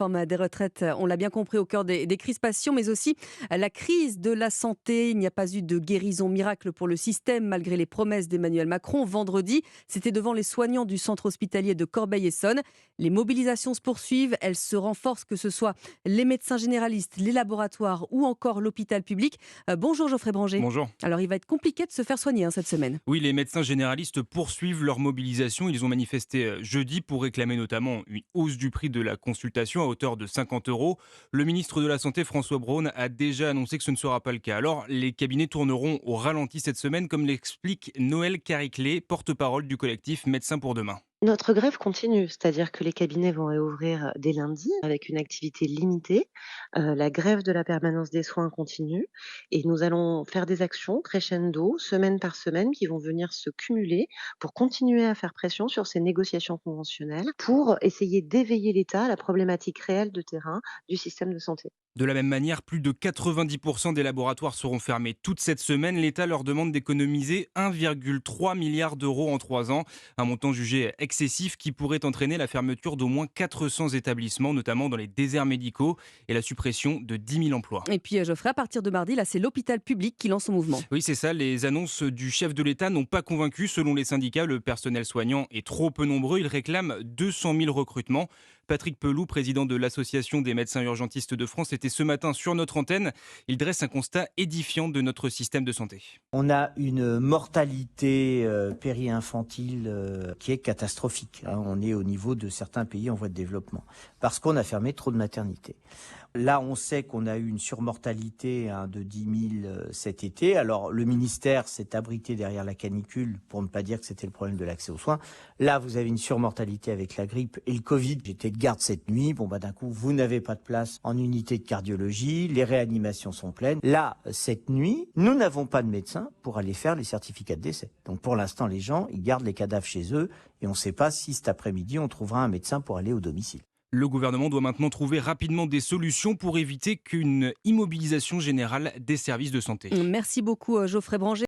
réforme des retraites, on l'a bien compris, au cœur des crispations, mais aussi la crise de la santé. Il n'y a pas eu de guérison miracle pour le système, malgré les promesses d'Emmanuel Macron. Vendredi, c'était devant les soignants du centre hospitalier de Corbeil-Essonnes. Les mobilisations se poursuivent, elles se renforcent, que ce soit les médecins généralistes, les laboratoires ou encore l'hôpital public. Bonjour Geoffrey Branger. Bonjour. Alors il va être compliqué de se faire soigner cette semaine. Oui, les médecins généralistes poursuivent leur mobilisation. Ils ont manifesté jeudi pour réclamer notamment une hausse du prix de la consultation à hauteur de 50 euros. Le ministre de la Santé, François Braun, a déjà annoncé que ce ne sera pas le cas. Alors, les cabinets tourneront au ralenti cette semaine, comme l'explique Noël Cariclé, porte-parole du collectif Médecins pour demain. Notre grève continue, c'est-à-dire que les cabinets vont réouvrir dès lundi avec une activité limitée. La grève de la permanence des soins continue et nous allons faire des actions crescendo, semaine par semaine, qui vont venir se cumuler pour continuer à faire pression sur ces négociations conventionnelles pour essayer d'éveiller l'État à la problématique réelle de terrain du système de santé. De la même manière, plus de 90% des laboratoires seront fermés toute cette semaine. L'État leur demande d'économiser 1,3 milliard d'euros en 3 ans, un montant jugé excessif qui pourrait entraîner la fermeture d'au moins 400 établissements, notamment dans les déserts médicaux, et la suppression de 10 000 emplois. Et puis Geoffrey, à partir de mardi, là c'est l'hôpital public qui lance son mouvement. Oui, c'est ça, les annonces du chef de l'État n'ont pas convaincu. Selon les syndicats, le personnel soignant est trop peu nombreux. Il réclame 200 000 recrutements. Patrick Pelou, président de l'Association des médecins urgentistes de France, était ce matin sur notre antenne. Il dresse un constat édifiant de notre système de santé. On a une mortalité péri-infantile qui est catastrophique. On est au niveau de certains pays en voie de développement parce qu'on a fermé trop de maternités. Là, on sait qu'on a eu une surmortalité de 10 000 cet été. Alors, le ministère s'est abrité derrière la canicule pour ne pas dire que c'était le problème de l'accès aux soins. Là, vous avez une surmortalité avec la grippe et le Covid. J'étais de garde cette nuit. D'un coup, vous n'avez pas de place en unité de cardiologie. Les réanimations sont pleines. Là, cette nuit, nous n'avons pas de médecin pour aller faire les certificats de décès. Donc, pour l'instant, les gens, ils gardent les cadavres chez eux et on ne sait pas si cet après-midi, on trouvera un médecin pour aller au domicile. Le gouvernement doit maintenant trouver rapidement des solutions pour éviter qu'une immobilisation générale des services de santé. Merci beaucoup Geoffrey Branger.